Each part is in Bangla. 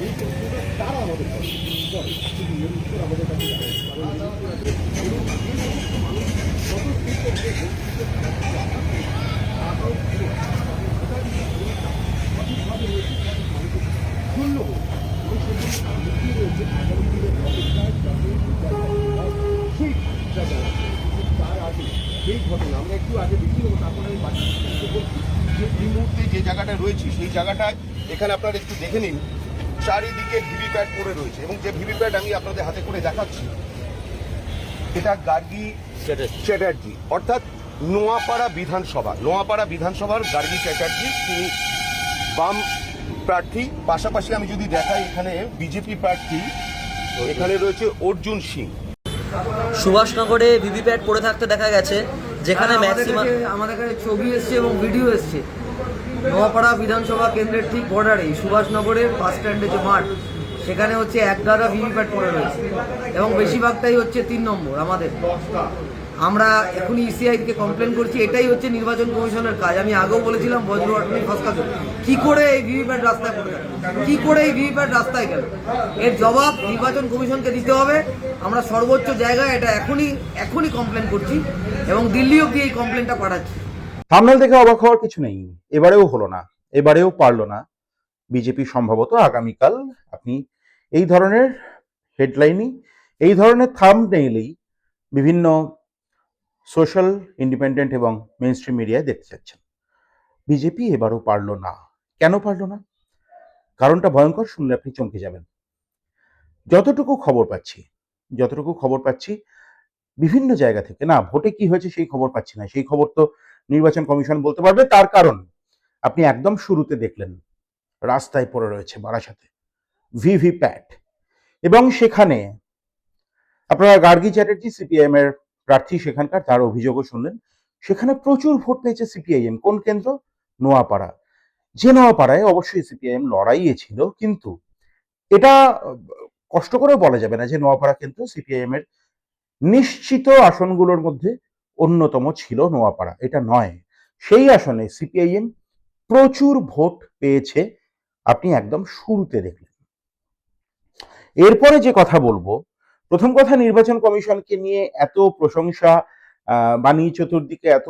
এই প্রশ্নটা তারা আমাদের করে কিন্তু এর উত্তর আমাদের কাছে জানে না। কারণ এই সমস্ত মানুষ স্বতঃস্ফূর্তভাবে বঞ্চিত তাদের সঠিকভাবে রয়েছে, সঠিক মানুষের শূন্য হোক এবং সেজন্য লুকিয়ে রয়েছে আগামী দিনের অপেক্ষায় যাতে সেই জায়গা তার আগে সেই ঘটনা আমরা একটু আগে দেখি নেবো, তারপরে আমি বাকি বলছি যে এই মুহূর্তে যে জায়গাটা রয়েছে সেই জায়গাটায় এখানে আপনারা একটু দেখে নিন, চারিদিকে ভিভিপ্যাট পড়ে রয়েছে এবং যে ভিভিপ্যাট আমি আপনাদের হাতে করে দেখাচ্ছি এটা গার্গী চ্যাটার্জি অর্থাৎ নোয়াপাড়া বিধানসভার গার্গী চ্যাটার্জি, তিনি বাম প্রার্থী। পাশাপাশি আমি যদি দেখাই এখানে বিজেপি প্রার্থী এখানে রয়েছে অর্জুন সিং। সুভাষনগরে ভিভিপ্যাট পড়ে থাকতে দেখা গেছে, যেখানে ম্যাক্সিমাম আমাদের কাছে ছবি এসছে এবং ভিডিও এসছে। নোয়াপাড়া বিধানসভা কেন্দ্রের ঠিক বর্ডারে সুভাষনগরের বাস স্ট্যান্ডে যে মাঠ, সেখানে হচ্ছে এক গাদা ভিভিপ্যাট পড়ে রয়েছে এবং বেশিরভাগটাই হচ্ছে 3 নম্বর আমাদের। আমরা এখনই ইসিআইকে কমপ্লেন করছি, এটাই হচ্ছে নির্বাচন কমিশনের কাজ। আমি আগেও বলেছিলাম বজ্রঘটনী ফসকাতে কি করে এই ভিভিপ্যাট রাস্তায় পড়ে গেল, কি করে এই ভিভিপ্যাট রাস্তায় গেল, এর জবাব নির্বাচন কমিশনকে দিতে হবে। আমরা সর্বোচ্চ জায়গায় এটা এখনই কমপ্লেন করছি এবং দিল্লি অব্দি এই কমপ্লেনটা পাঠাচ্ছি। থাম্বনেল দেখে অবাক হওয়ার কিছু নেই, এবারেও হলো না, এবারেও পারলো না বিজেপি। সম্ভবত আগামীকাল আপনি এই ধরনের হেডলাইনই, এই ধরনের থাম্বনেইলেই বিভিন্ন সোশ্যাল, ইন্ডিপেন্ডেন্ট এবং মেইন স্ট্রিম মিডিয়ায় দেখতে চাচ্ছেন। বিজেপি এবারও পারলো না। কেন পারলো না? কারণটা ভয়ঙ্কর, শুনলে আপনি চমকে যাবেন। যতটুকু খবর পাচ্ছি বিভিন্ন জায়গা থেকে, না ভোটে কি হয়েছে সেই খবর পাচ্ছি না, সেই খবর তো নির্বাচন কমিশন বলতে পারবে। তার কারণ আপনি একদম শুরুতে দেখলেন রাস্তায় পড়ে রয়েছে বারাসাতে ভিভিপ্যাট, এবং সেখানে আপনারা গার্গী চ্যাটার্জি সিপিআইএম এর প্রার্থী সেখানকার, তার অভিযোগও শুনলেন। সেখানে প্রচুর ভোট পেয়েছে সিপিআইএম। কোন কেন্দ্র? নোয়াপাড়া। যে নোয়াপাড়ায় অবশ্যই সিপিআইএম লড়াইয়ে ছিল, কিন্তু এটা কষ্ট করে বলা যাবে না যে নোয়াপাড়া কেন্দ্র সিপিআইএম এর নিশ্চিত আসনগুলোর মধ্যে অন্যতম ছিল নোয়াপাড়া, এটা নয়। সেই আসনে সিপিআইএম প্রচুর ভোট পেয়েছে, আপনি একদম শুরুতে দেখলেন। এরপরে যে কথা বলবো, প্রথম কথা, নির্বাচন কমিশনকে নিয়ে এত প্রশংসা, বাণী চতুর্দিকে এত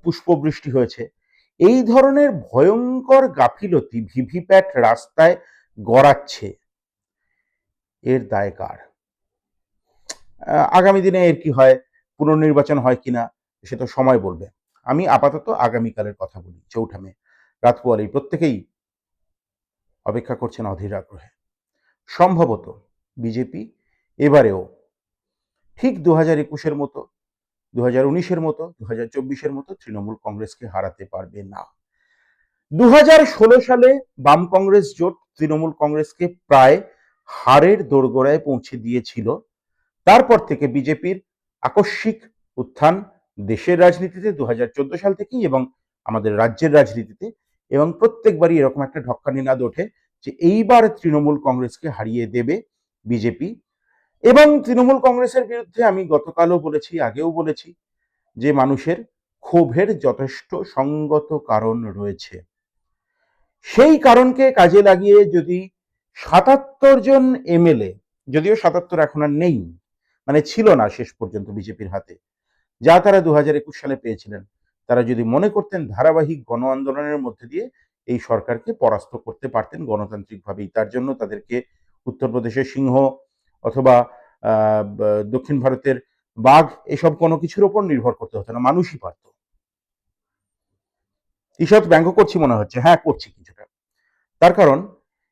পুষ্পবৃষ্টি হয়েছে, এই ধরনের ভয়ঙ্কর গাফিলতি ভিভিপ্যাট রাস্তায় গড়াচ্ছে, এর দায় কার? আগামী দিনে এর কি হয়, পুনর্নির্বাচন হয় কিনা সে তো সময় বলবে। আমি আপাতত আগামীকালের কথা বলি। 4 মে রাত পোয়ালেই প্রত্যেকেই অপেক্ষা করছেন অধীর আগ্রহে। সম্ভবত বিজেপি এবারেও ঠিক 2021-এর মতো, 2019-এর মতো, 2024-এর মতো তৃণমূল কংগ্রেসকে হারাতে পারবে না। 2016 সালে বাম কংগ্রেস জোট তৃণমূল কংগ্রেসকে প্রায় হারের দোরগোড়ায় পৌঁছে দিয়েছিল। তারপর থেকে বিজেপির আকস্মিক উত্থান দেশের রাজনীতিতে 2014 সাল থেকেই এবং আমাদের রাজ্যের রাজনীতিতে, এবং প্রত্যেকবারই এরকম একটা ঢক্কানি নাদ ওঠে যে এইবার তৃণমূল কংগ্রেসকে হারিয়ে দেবে বিজেপি। এবং তৃণমূল কংগ্রেসের বিরুদ্ধে আমি গতকালও বলেছি, আগেও বলেছি, যে মানুষের ক্ষোভের যথেষ্ট সঙ্গত কারণ রয়েছে। সেই কারণকে কাজে লাগিয়ে যদি 77 জন এমএলএ, যদিও 77 এখন আর নেই, মানে ছিল না শেষ পর্যন্ত বিজেপির হাতে, যা তারা 2021 সালে পেয়েছিলেন, তারা যদি মনে করতেন ধারাবাহিক গণ আন্দোলনের মধ্যে দিয়ে এই সরকারকে পরাস্ত করতে পারতেন গণতান্ত্রিকভাবেই, তার জন্য তাদেরকে উত্তরপ্রদেশের সিংহ অথবা দক্ষিণ ভারতের বাঘ এসব কোনো কিছুর ওপর নির্ভর করতে হতো না, মানুষই পারত। ঈষৎ ব্যঙ্গ করছি মনে হচ্ছে, হ্যাঁ করছি কিছুটা। তার কারণ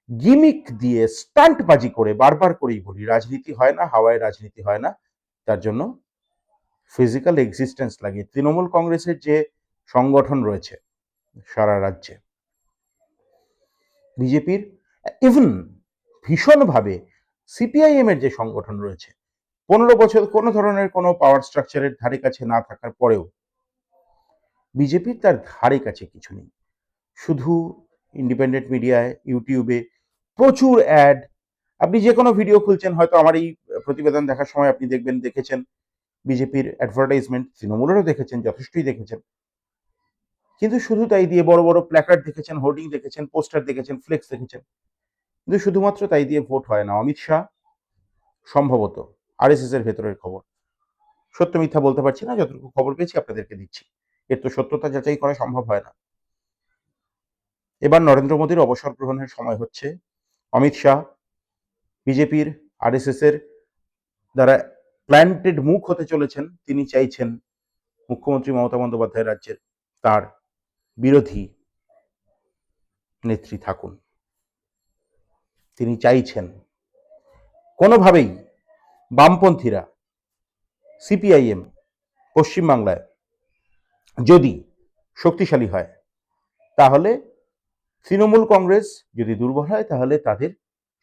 গিমিক দিয়ে স্টান্টবাজি করে বারবার করেই বলি, রাজনীতি হয় না হাওয়ায়, রাজনীতি হয় না। তার জন্য ফিজিক্যাল এক্সিস্টেন্স লাগে। তৃণমূল কংগ্রেসের যে সংগঠন রয়েছে সারা রাজ্যে, বিজেপির ইভেন ভীষণভাবে সিপিআইএম এর যে সংগঠন রয়েছে, 15 বছর কোনো ধরনের কোনো পাওয়ার স্ট্রাকচারের ধারে কাছে না থাকার পরেও বিজেপির তার ধারে কাছে কিছু নেই। শুধু ইন্ডিপেন্ডেন্ট মিডিয়ায়, ইউটিউবে প্রচুর অ্যাড। আপনি যে কোনো ভিডিও খুলছেন, হয়তো আমার এই প্রতিবেদন দেখার সময় আপনি দেখেছেন বিজেপির অ্যাডভার্টাইজমেন্ট, তৃণমূলেরও দেখেছেন, যথেষ্টই দেখেছেন। কিন্তু শুধু তাই দিয়ে বড় বড় প্ল্যাকার্ড দেখেছেন, হোর্ডিং দেখেছেন, পোস্টার দেখেছেন, ফ্লেক্স দেখেছেন, কিন্তু শুধুমাত্র তাই দিয়ে ভোট হয় না। অমিত শাহ সম্ভবত আরএসএস এর ভেতরের খবর, সত্য মিথ্যা বলতে পারছি না, যতটুকু খবর পেয়েছি আপনাদেরকে দিচ্ছি, এর তো সত্যতা যাচাই করা সম্ভব হয় না। এবার নরেন্দ্র মোদীর অবসর গ্রহণের সময় হচ্ছে। অমিত শাহ বিজেপির আরএসএস এর দ্বারা প্ল্যান্টেড মুখ হতে চলেছেন। তিনি চাইছেন মুখ্যমন্ত্রী মমতা বন্দ্যোপাধ্যায় রাজ্যের তার বিরোধী নেত্রী থাকুন। তিনি চাইছেন কোনোভাবেই বামপন্থীরা, সিপিআইএম পশ্চিমবাংলায় যদি শক্তিশালী হয়, তাহলে তৃণমূল কংগ্রেস যদি দুর্বল হয়, তাহলে তাদের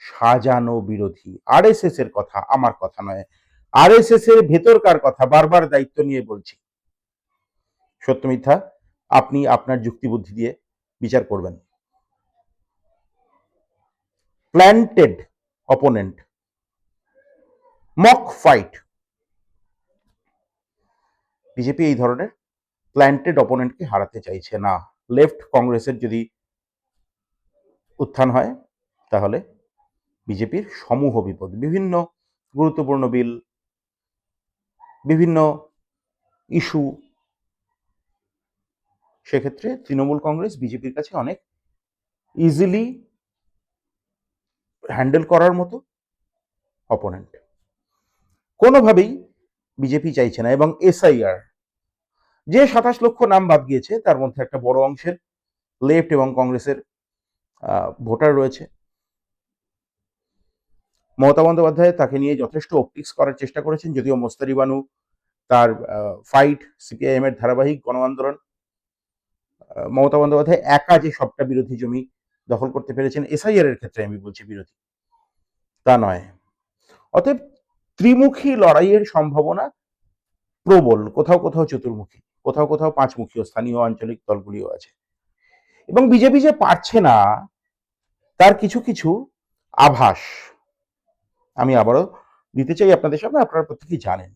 সাজানো বিরোধী আরএসএস এর কথা, আমার কথা নয়, আরএসএস এর ভেতরকার কথা বারবার দায়িত্ব নিয়ে বলছি। সত্য মিথ্যা আপনি আপনার যুক্তিবুদ্ধি দিয়ে বিচার করবেন। Planted opponent, mock fight, BJP এই ধরনের প্ল্যান্টেড অপোনেন্টকে হারাতে চাইছে না। লেফট কংগ্রেসের যদি উত্থান হয়, তাহলে বিজেপির সমূহ বিপদ। বিভিন্ন গুরুত্বপূর্ণ বিল, বিভিন্ন ইস্যু, সেক্ষেত্রে তৃণমূল কংগ্রেস বিজেপির কাছে অনেক ইজিলি হ্যান্ডেল করার মতো অপোনেন্ট। কোনোভাবেই বিজেপি চাইছে না। এবং এসআইআর, যে 27 লক্ষ নাম বাদ গিয়েছে, তার মধ্যে একটা বড় অংশের লেফট এবং কংগ্রেসের ভোটার রয়েছে। মমতা বন্দ্যোপাধ্যায় তাকে নিয়ে যথেষ্ট অপটিক্স করার চেষ্টা করেছেন, যদিও মোস্তারি বানু তার ফাইট, সিপিআইএম এর ধারাবাহিক গণ আন্দোলন, মমতা বন্দ্যোপাধ্যায় একা যে সবটা বিরোধী জমি দখল করতে পেরেছেন, এসআইআর এর ক্ষেত্রে আমি বলছি বিরোধী, তা নয়। অতএব ত্রিমুখী লড়াইয়ের সম্ভাবনা প্রবল, কোথাও কোথাও চতুর্মুখী, কোথাও কোথাও পাঁচমুখীয় স্থানীয় আঞ্চলিক দলগুলিও আছে। এবং বিজেপি যে পারছে না, তার কিছু কিছু আভাস আমি আবারও দিতে চাই আপনাদের সামনে, আপনারা প্রত্যেকেই জানেন।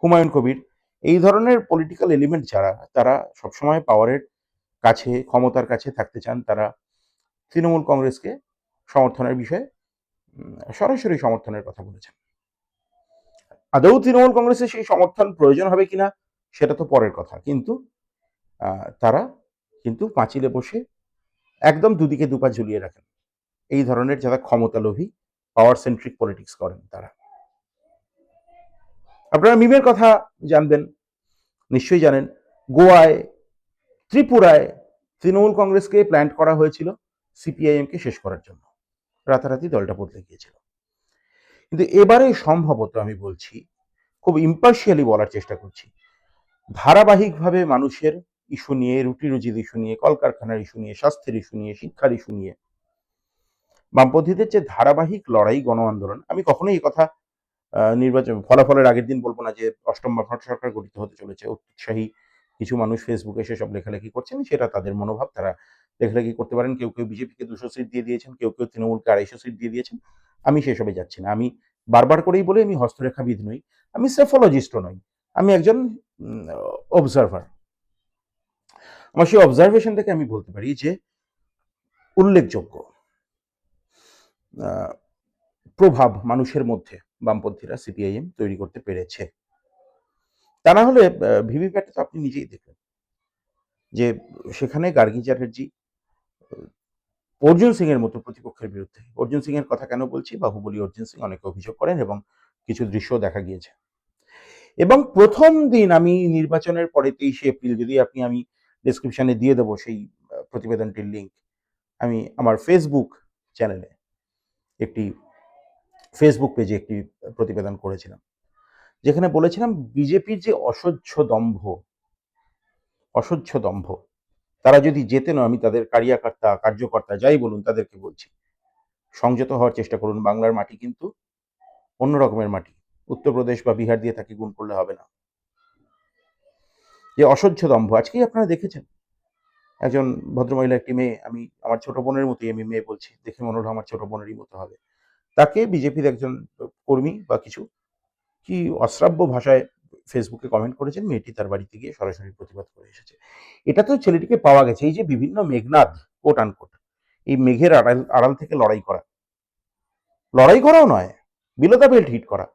হুমায়ুন কবির, এই ধরনের পলিটিক্যাল এলিমেন্ট যারা, তারা সবসময় পাওয়ারের কাছে, ক্ষমতার কাছে থাকতে চান। তারা তৃণমূল কংগ্রেসকে সমর্থনের বিষয়ে সরাসরি সমর্থনের কথা বলেছেন। আদৌ তৃণমূল কংগ্রেসের সেই সমর্থন প্রয়োজন হবে কিনা সেটা তো পরের কথা, কিন্তু তারা কিন্তু পাঁচিলে বসে একদম দুদিকে দুপা ঝুলিয়ে রাখেন এই ধরনের যারা ক্ষমতালোভী, পাওয়ার সেন্ট্রিক পলিটিক্স করেন তারা। আপনারা মিমের কথা জানবেন, নিশ্চয়ই জানেন, গোয়ায়, ত্রিপুরায় তৃণমূল কংগ্রেসকে প্ল্যান্ট করা হয়েছিল সিপিআইএমকে শেষ করার জন্য। রাতারাতি দলটা বদলে গিয়েছিল। কিন্তু এবারে সম্ভবত, আমি বলছি, খুব ইম্পার্শিয়ালি বলার চেষ্টা করছি, ধারাবাহিকভাবে মানুষের ইস্যু নিয়ে, রুটি রুজির ইস্যু নিয়ে, কলকারখানার ইস্যু নিয়ে, স্বাস্থ্যের ইস্যু নিয়ে, শিক্ষার ইস্যু নিয়ে বামপন্থীদের যে ধারাবাহিক লড়াই, গণ আন্দোলন, আমি কখনোই এই কথা নির্বাচন ফলাফলের আগের দিন বলবো না যে অষ্টম বামফ্রন্ট সরকার গঠিত হতে চলেছে। উৎসাহী কিছু মানুষ ফেসবুকে সেসব লেখালেখি করছেন, সেটা তাদের মনোভাব, তারা লেখালেখি করতে পারেন। কেউ কেউ বিজেপিকে 200 সিট দিয়ে দিয়েছেন, কেউ কেউ তৃণমূলকে 250 সিট দিয়ে দিয়েছেন। আমি সেসবে যাচ্ছি না। আমি বারবার করেই বলি, আমি হস্তরেখাবিদ নই, আমি সেফোলজিস্টও নই, আমি একজন অবজারভার। আমার সেই অবজারভেশন থেকে আমি বলতে পারি যে উল্লেখযোগ্য প্রভাব মানুষের মধ্যে বামপন্থীরা, সিপিআইএম তৈরি করতে পেরেছে। তা না হলে ভিভিপ্যাটে তো আপনি নিজেই দেখলেন যে সেখানে গার্গী চ্যাটার্জি অর্জুন সিং এর মতো প্রতিপক্ষের বিরুদ্ধে, অর্জুন সিং এর কথা কেন বলছি, বাহুবলী অর্জুন সিং অনেকে অভিযোগ করেন এবং কিছু দৃশ্য দেখা গিয়েছে। এবং প্রথম দিন, আমি নির্বাচনের পরে 23শে এপ্রিল, যদি আমি ডেসক্রিপশনে দিয়ে দেবো সেই প্রতিবেদনটির লিঙ্ক, আমি আমার ফেসবুক চ্যানেলে একটি, ফেসবুক পেজে একটি প্রতিবেদন করেছিলাম, যেখানে বলেছিলাম বিজেপির যে অসহ্য দম্ভ, তারা যদি জেতে নয়, আমি তাদের কার্যকর্তা যাই বলুন, তাদেরকে বলছি, সংযত হওয়ার চেষ্টা করুন। বাংলার মাটি কিন্তু অন্য রকমের মাটি, উত্তরপ্রদেশ বা বিহার দিয়ে তাকে গুণ করলে হবে না। যে অসহ্য দম্ভ, আজকেই আপনারা দেখেছেন, একজন ভদ্রমহিলা, একটি মেয়ে, আমি আমার ছোট বোনের মতোই আমি মেয়ে বলছি, দেখে মনে হলো আমার ছোট বোনেরই মতো হবে, তাকে বিজেপির একজন কর্মী বা কিছু কি অশ্রাব্য ভাষায় ফেসবুকে কমেন্ট করেছেন, মেয়েটি তার বাড়িতে গিয়ে সরাসরি প্রতিবাদ করে এসেছে। এটা তো ছেলেটিকে পাওয়া গেছে। এই যে বিভিন্ন মেঘনাদ, কোট আনকোট, এই মেঘের আড়াল আড়াল থেকে লড়াই করাও নয়, বিলো দ্য বেল্ট হিট করা।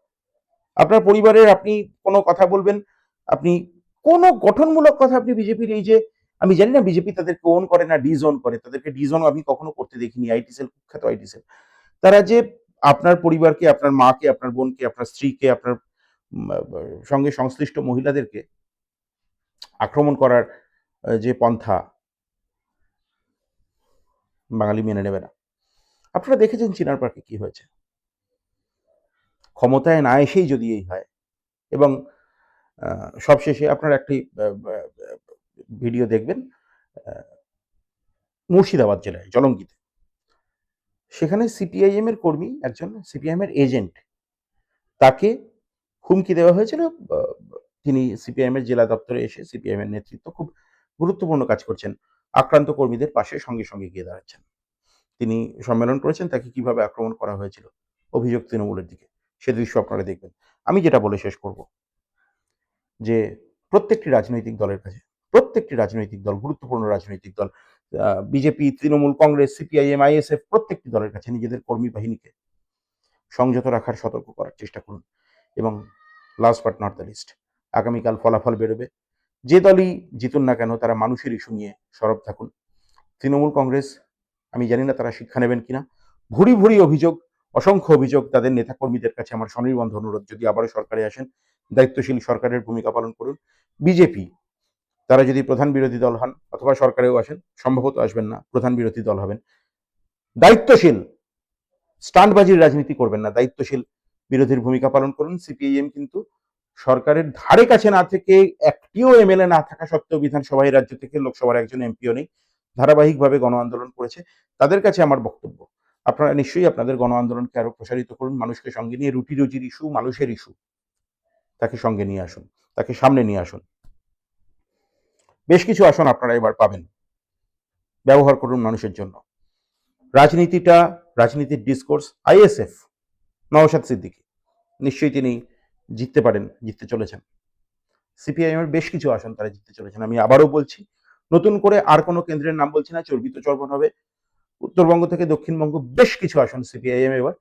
আপনার পরিবারের আপনি কোনো কথা বলবেন, আপনি কোনো গঠনমূলক কথা আপনি বিজেপির, এই যে আমি জানি না বিজেপি তাদেরকে ওন করে না ডিজোন করে, তাদেরকে ডিজোন আমি কখনো করতে দেখিনি। আইটি সেল, কুখ্যাত আইটি সেল, তারা যে আপনার পরিবারকে, আপনার মাকে, আপনার বোনকে, আপনার স্ত্রীকে, আপনার সঙ্গে সংশ্লিষ্ট মহিলাদেরকে আক্রমণ করার যে পন্থা বাঙালি মেনে নেবে না। আপনারা দেখেছেন চিনার পার্কে কি হয়েছে। ক্ষমতায় না এসেই যদি এই হয়, এবং সবশেষে আপনারা একটি ভিডিও দেখবেন মুর্শিদাবাদ জেলায় জলঙ্গিতে, সেখানে সিপিআইএম এর কর্মী, একজন সিপিআইএম এর এজেন্ট, তাকে হুমকি দেওয়া হয়েছিল। তিনি সিপিআইএম এর জেলা দপ্তরে এসে, সিপিআইএম এর নেতৃত্ব খুব গুরুত্বপূর্ণ কাজ করছেন, আক্রান্ত কর্মীদের পাশে সঙ্গে সঙ্গে গিয়ে দাঁড়াচ্ছেন। তিনি সম্মেলন করেছেন, তাকে কিভাবে আক্রমণ করা হয়েছিল, অভিযোগ তৃণমূলের দিকে, সে দৃশ্য আপনারা দেখবেন। আমি যেটা বলে শেষ করব, যে প্রত্যেকটি রাজনৈতিক দলের কাছে, প্রত্যেকটি রাজনৈতিক দল, গুরুত্বপূর্ণ রাজনৈতিক দল, BJP, Trinamool, Congress, CPIM, ISF, প্রত্যেকটি দলের কাছে নিজেদের কর্মী বাহিনীকে সংযত রাখার, সতর্ক করার চেষ্টা করুন। এবং last but not the least, আগামীকাল ফলাফল বেরোবে, যে দলই জিতুন না কেন তারা মানুষের ইস্যু নিয়ে সরব থাকুন। তৃণমূল, কংগ্রেস, আমি জানি না তারা শিক্ষা নেবেন কিনা। ভুরি ভুরি অভিযোগ, অসংখ্য অভিযোগ তাদের নেতাকর্মীদের কাছে। আমার স্বনির্বন্ধ অনুরোধ, যদি আবারও সরকারে আসেন, দায়িত্বশীল সরকারের ভূমিকা পালন করুন। বিজেপি, তারা যদি প্রধান বিরোধী দল হন অথবা সরকারেও আসেন, সম্ভবত আসবেন না, প্রধান বিরোধী দল হবেন, দায়িত্বশীল, স্টান্টবাজির রাজনীতি করবেন না, দায়িত্বশীল বিরোধীর ভূমিকা পালন করুন। সিপিআইএম কিন্তু সরকারের ধারে কাছে না থেকে, একটিও এমএলএ না থাকা সত্ত্বেও বিধানসভায়, রাজ্য থেকে লোকসভার একজন এমপিও নেই, ধারাবাহিকভাবে গণ আন্দোলন করেছে। তাদের কাছে আমার বক্তব্য, আপনারা নিশ্চয়ই আপনাদের গণ আন্দোলনকে আরো প্রসারিত করুন, মানুষকে সঙ্গে নিয়ে, রুটি রুজির ইস্যু, মানুষের ইস্যু, তাকে সঙ্গে নিয়ে আসুন, তাকে সামনে নিয়ে আসুন। বেশ কিছু আসন আপনারা এবার পাবেন, ব্যবহার করুন মানুষের জন্য। রাজনীতিটা, রাজনীতির ডিসকোর্স, আইএসএফ, নওশাদ সিদ্দিকী, নিশ্চয়ই তিনি জিততে পারেন, জিততে চলেছেন। সিপিআইএম এর বেশ কিছু আসন তারা জিততে চলেছেন। আমি আবারও বলছি, নতুন করে আর কোনো কেন্দ্রের নাম বলছি না, চর্বিত চর্বণ হবে। উত্তরবঙ্গ থেকে দক্ষিণবঙ্গ বেশ কিছু আসন সিপিআইএম এবার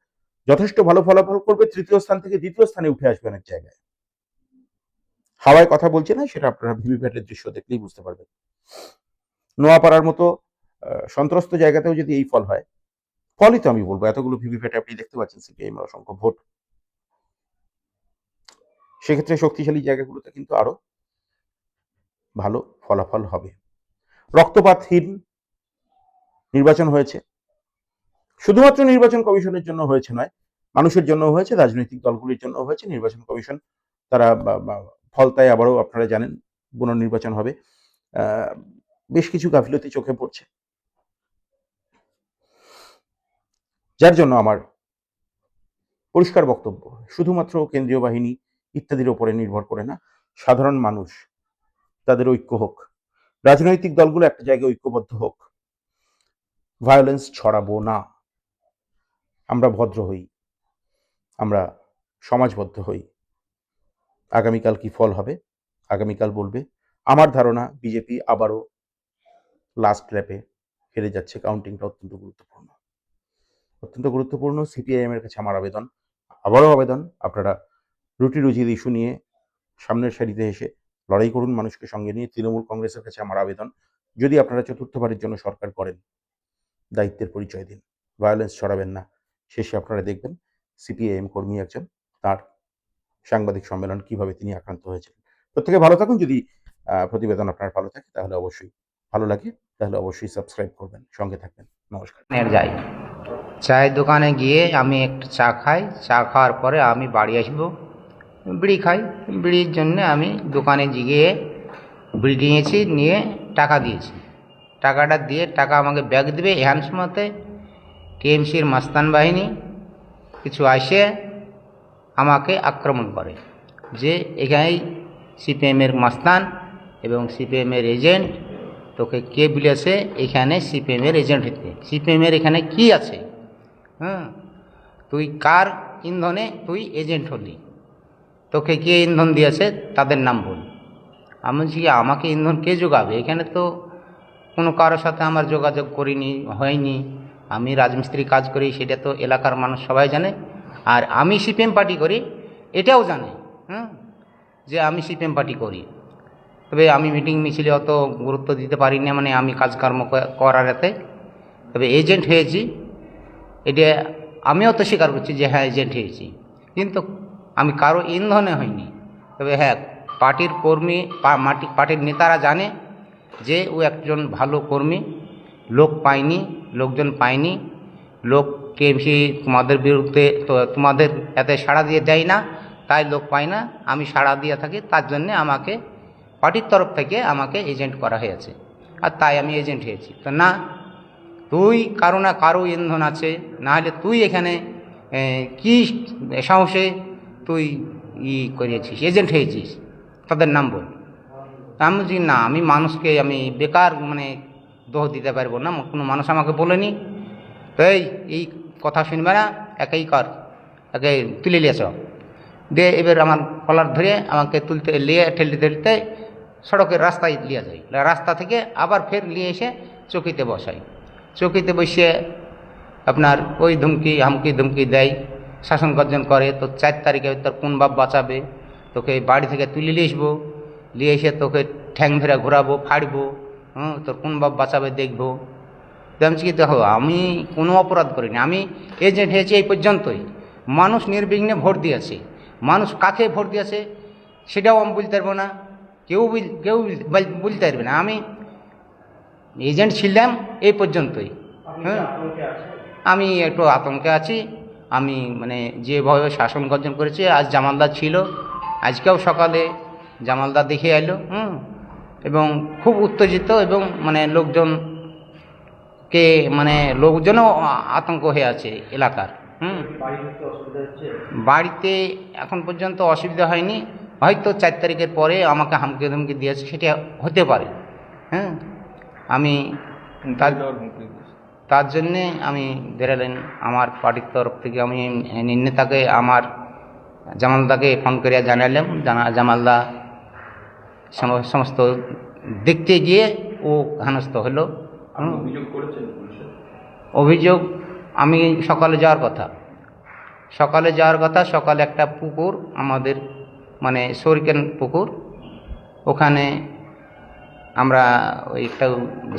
যথেষ্ট ভালো ফলাফল করবে, তৃতীয় স্থান থেকে দ্বিতীয় স্থানে উঠে আসবে অনেক জায়গায়। হাওয়ায় কথা বলছে না, সেটা আপনারা ভিভিপ্যাটের দৃশ্য দেখলেই বুঝতে পারবেন। নোয়াপাড়ার মতো সন্ত্রস্ত জায়গাতেও যদি এই ফল হয়, ফলই তো আমি বলবো, এতগুলো ভিভিপ্যাটে আপনি দেখতে পাচ্ছেন সিপিআইএম এর অসংখ্য ভোট, সেক্ষেত্রে শক্তিশালী জায়গাগুলোতে কিন্তু আরো ভালো ফলাফল হবে। রক্তপাতহীন নির্বাচন হয়েছে, শুধুমাত্র নির্বাচন কমিশনের জন্য হয়েছে নয়, মানুষের জন্য হয়েছে, রাজনৈতিক দলগুলির জন্য হয়েছে। নির্বাচন কমিশন তারা ফল, তাই আবারও আপনারা জানেন পুনর্নির্বাচন হবে। বেশ কিছু গাফিলতি চোখে পড়ছে, যার জন্য আমার পরিষ্কার বক্তব্য, শুধুমাত্র কেন্দ্রীয় বাহিনী ইত্যাদির ওপরে নির্ভর করে না, সাধারণ মানুষ তাদের ঐক্য হোক, রাজনৈতিক দলগুলো একটা জায়গায় ঐক্যবদ্ধ হোক, ভায়োলেন্স ছড়াবো না, আমরা ভদ্র হই, আমরা সমাজবদ্ধ হই। আগামীকাল কি ফল হবে, আগামীকাল বলবে। আমার ধারণা বিজেপি আবারও লাস্ট ল্যাপে হেরে যাচ্ছে। কাউন্টিংটা অত্যন্ত গুরুত্বপূর্ণ, অত্যন্ত গুরুত্বপূর্ণ। সিপিআইএম এর কাছে আমার আবেদন, আবারও আবেদন, আপনারা রুটি রুজির ইস্যু নিয়ে সামনের সারিতে এসে লড়াই করুন মানুষকে সঙ্গে নিয়ে। তৃণমূল, কংগ্রেসের কাছে আমার আবেদন, যদি আপনারা চতুর্থবারের জন্য সরকার করেন, দায়িত্বের পরিচয় দিন, ভায়োলেন্স ছড়াবেন না। শেষে আপনারা দেখবেন সিপিআইএম কর্মী একজন, তার সাংবাদিক সম্মেলন কিভাবে তিনি আক্রান্ত হয়েছিলেন। প্রত্যেকে ভালো থাকুন। যদি প্রতিবেদন আপনার ভালো থাকে, তাহলে অবশ্যই, ভালো লাগে তাহলে অবশ্যই সাবস্ক্রাইব করবেন, সঙ্গে থাকবেন। নমস্কার। যাই চায়ের দোকানে গিয়ে আমি একটু চা খাই, চা খাওয়ার পরে আমি বাড়ি আসবো, বিড়ি খাই। বিড়ির জন্য আমি দোকানে গিয়ে বিড়ি নিয়েছি, নিয়ে টাকা দিয়েছি। টাকাটা দিয়ে, টাকা আমাকে ব্যাগ দেবে, এখান সময়তে টিএমসির মাস্তান বাহিনী কিছু আসে আমাকে আক্রমণ করে, যে এখানেই সিপিএমের মাস্তান এবং সিপিএমের এজেন্ট, তোকে কে বলেছে এখানে সিপিএমের এজেন্ট হতে? সিপিএমের এখানে কি আছে? তুই কার ইন্ধনে তুই এজেন্ট হলি? তোকে কে ইন্ধন দিয়েছে তাদের নাম বল। আমি বলছি আমাকে ইন্ধন কে যোগাবে? এখানে তো কোনো কারোর সাথে আমার যোগাযোগ করিনি, হয়নি। আমি রাজমিস্ত্রি কাজ করি সেটা তো এলাকার মানুষ সবাই জানে। আর আমি সিপিএম পার্টি করি এটাও জানে, যে আমি সিপিএম পার্টি করি। তবে আমি মিটিং মিছিলে অত গুরুত্ব দিতে পারি না, মানে আমি কাজকর্ম করার এতে। তবে এজেন্ট হয়েছি, এটা আমিও তো স্বীকার করছি যে হ্যাঁ এজেন্ট হয়েছি, কিন্তু আমি কারো ইন্ধনে হইনি। তবে হ্যাঁ, পার্টির কর্মী পার্টির নেতারা জানে যে ও একজন ভালো কর্মী, লোক পায়নি, লোকজন পায়নি, লোক টিএমসি তোমাদের বিরুদ্ধে তো তোমাদের এতে সাড়া দিয়ে দেয় না, তাই লোক পায় না। আমি সাড়া দিয়ে থাকি, তার জন্যে আমাকে পার্টির তরফ থেকে আমাকে এজেন্ট করা হয়েছে, আর তাই আমি এজেন্ট হয়েছি। তো না, তুই কারো না কারো ইন্ধন আছে, না হলে তুই এখানে কি সাহসে তুই করিয়েছিস, এজেন্ট হয়েছিস, তাদের নাম বল। আমি বলছি না, আমি মানুষকে আমি বেকার মানে দোষ দিতে পারবো না, কোনো মানুষ আমাকে বলেনি। তো এই কথা শুনবে না, একেই কর, একে তুলে নিয়েছ দিয়ে এবার আমার কলার ধরে আমাকে তুলতে ঠেলতে সড়কের রাস্তায় নিয়ে যাই, রাস্তা থেকে আবার ফের নিয়ে এসে চৌকিতে বসাই। চৌকিতে বসে আপনার ওই হামকি ধুমকি দেয়, শাসন গর্জন করে। তো 4 তারিখে তোর কোন বাপ বাঁচাবে, তোকে বাড়ি থেকে তুলে নিয়ে আসবো, নিয়ে এসে তোকে ঠ্যাং ধরে ঘোরাবো, ফাড়বো, তোর কোন বাপ বাঁচাবে দেখবো। দেখছি কি, দেখো আমি কোনো অপরাধ করিনি, আমি এজেন্ট হয়েছি এই পর্যন্তই। মানুষ নির্বিঘ্নে ভোট দিয়েছে, মানুষ কাকে ভোট দিয়েছে সেটাও আমি বলতে পারবো না, কেউ বলতে পারবে না। আমি এজেন্ট ছিলাম এই পর্যন্তই। আমি একটু আতঙ্কে আছি। আমি মানে যেভাবে শাসন গর্জন করেছে, আজ জামালদার ছিল, আজকেও সকালে জামালদার দেখে এলো, এবং খুব উত্তেজিত, এবং মানে লোকজনও আতঙ্ক হয়ে আছে এলাকার। বাড়িতে এখন পর্যন্ত অসুবিধা হয়নি, হয়তো 4 তারিখের পরে আমাকে হামকি ধমকি দিয়েছে, সেটা হতে পারে। আমি তার জন্যে আমি বেরালেন আমার পার্টির তরফ থেকে আমি নেতাকে আমার জামালদাকে ফোন করে জানালাম। জামালদা সমস্ত দেখতে গিয়ে ও হেনস্থ হলো। অভিযোগ আমি সকালে যাওয়ার কথা, সকালে একটা পুকুর আমাদের মানে সরিকেন পুকুর, ওখানে আমরা ওই একটা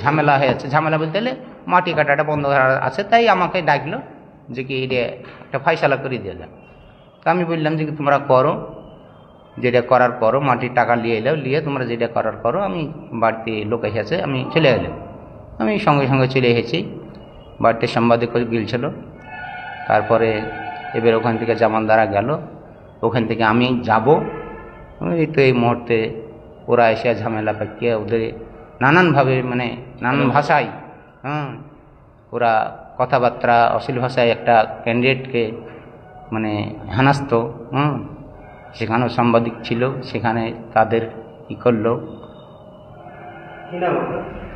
ঝামেলা হয়েছে, ঝামেলা বলতে গেলে মাটি কাটাটা বন্ধ আছে, তাই আমাকে ডাকলো যে কি এটা একটা ফাইসালা করে দিয়ে যান। তা আমি বললাম যে তোমরা করো, যেটা করার করো, মাটির টাকা নিয়ে এলো, নিয়ে তোমরা যেটা করার করো, আমি বাড়িতে লোক এসেছে, আমি চলে এলাম। আমি সঙ্গে সঙ্গে চলে এসেছি, বাড়িতে সাংবাদিক গিলছিল। তারপরে এবার ওখান থেকে জামালদারা গেল, ওখান থেকে আমি যাব। এই তো এই মুহূর্তে ওরা এসে ঝামেলা পাকিয়ে ওদের নানানভাবে মানে নানান ভাষায় ওরা কথাবার্তা অশ্লীল ভাষায় একটা ক্যান্ডিডেটকে মানে হেনস্থ। সেখানেও সাংবাদিক ছিল, সেখানে তাদের কী করলো,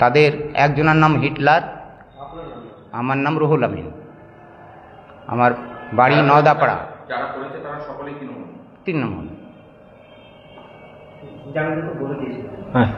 তাদের একজনের নাম হিটলার, আমার নাম রুহুল আমিন, আমার বাড়ি নওদাপাড়া, যারা করেছে তারা সকলেই 3 নম্বর। হ্যাঁ।